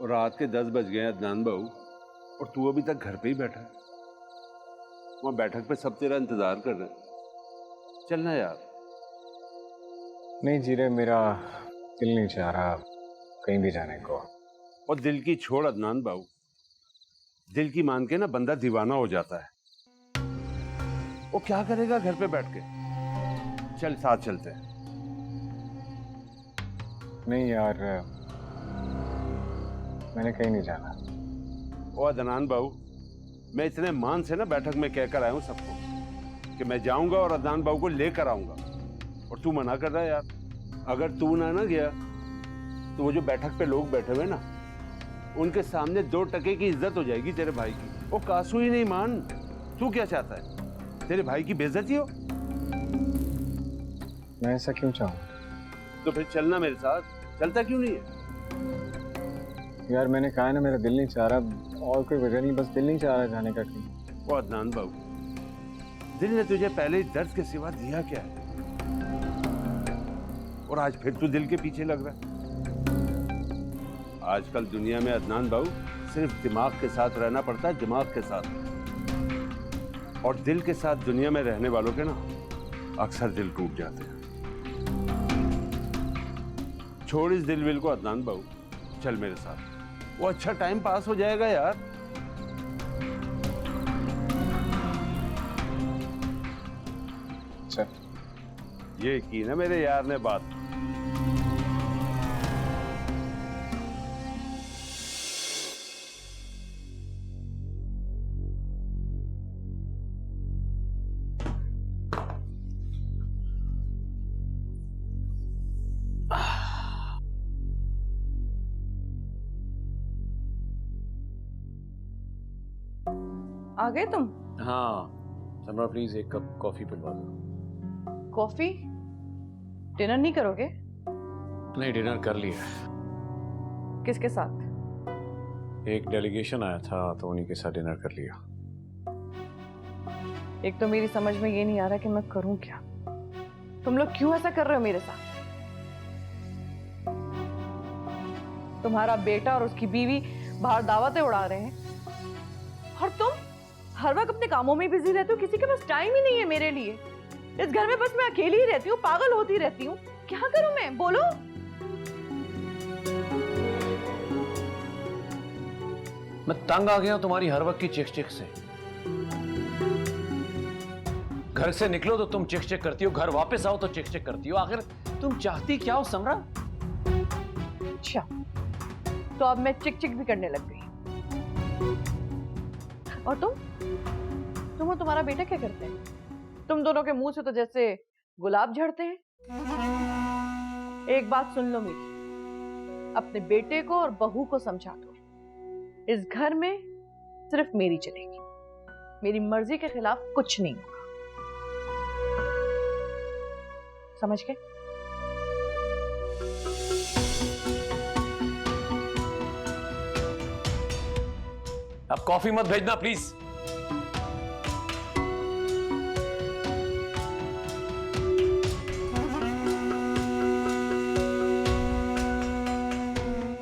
और रात के 10 बज गए अदनान बाबू, और तू अभी तक घर पे ही बैठा है। वहां बैठक पे सब तेरा इंतजार कर रहे हैं। चलना यार। नहीं जीरे, मेरा दिल नहीं चाह रहा कहीं भी जाने को। और दिल की छोड़ अदनान बाबू, दिल की मान के ना बंदा दीवाना हो जाता है। वो क्या करेगा घर पे बैठ के? चल साथ चलते हैं। नहीं यार, मैंने कहीं नहीं जाना। ओ अदनान बाबू, मैं इतने मान से ना बैठक में कहकर आया हूं सबको कि मैं जाऊंगा और अदनान बाबू को लेकर आऊंगा, और तू मना कर रहा है यार। अगर तू ना गया तो वो जो बैठक पे लोग बैठे हुए ना, उनके सामने 2 टके की इज्जत हो जाएगी तेरे भाई की। वो कासू ही नहीं मान। तू क्या चाहता है, तेरे भाई की बेइज्जती हो? मैं ऐसा क्यों चाहूँ? तो फिर चलना मेरे साथ। चलता क्यों नहीं है? यार मैंने कहा है ना, मेरा दिल नहीं चाह रहा, और कोई वजह नहीं, बस दिल नहीं चाह रहा जाने का कहीं। वो अदनान बाबू, दिल ने तुझे पहले ही दर्द के सिवा दिया क्या है? और आज फिर तू दिल के पीछे लग रहा है। आजकल दुनिया में अदनान बाबू सिर्फ दिमाग के साथ रहना पड़ता है, दिमाग के साथ। और दिल के साथ दुनिया में रहने वालों के ना अक्सर दिल टूट जाते हैं। छोड़ इस दिल विल को अदनान बाबू, चल मेरे साथ। वो अच्छा टाइम पास हो जाएगा यार। चल। ये की ना मेरे यार ने बात। आ गए तुम? हाँ समरा, प्लीज एक कप कॉफी पिलवा दो। कॉफी? डिनर नहीं करोगे? नहीं, डिनर कर लिया। किसके साथ? एक डेलीगेशन आया था तो उन्हीं के साथ डिनर कर लिया। एक तो मेरी समझ में ये नहीं आ रहा कि मैं करूं क्या। तुम लोग क्यों ऐसा कर रहे हो मेरे साथ? तुम्हारा बेटा और उसकी बीवी बाहर दावतें उड़ा रहे हैं, और तुम हर वक्त अपने कामों में बिजी रहते हो। किसी के पास टाइम ही नहीं है मेरे लिए। इस घर में बस मैं अकेली ही रहती हूँ, पागल होती रहती हूँ। क्या करूं मैं, बोलो? मैं तंग आ गया हूं तुम्हारी हर वक्त की चिक चिक से। घर से निकलो तो तुम चिक चिक करती हो, घर वापस आओ तो चिक चिक करती हो। आखिर तुम चाहती क्या हो समरा? अच्छा, तो अब मैं चिक चिक भी करने लग गई। और तुम और तुम्हारा बेटा क्या करते हैं? तुम दोनों के मुंह से तो जैसे गुलाब झड़ते हैं। एक बात सुन लो मेरी, अपने बेटे को और बहू को समझा दो, इस घर में सिर्फ मेरी चलेगी। मेरी मर्जी के खिलाफ कुछ नहीं होगा। समझ गए? अब कॉफी मत भेजना प्लीज।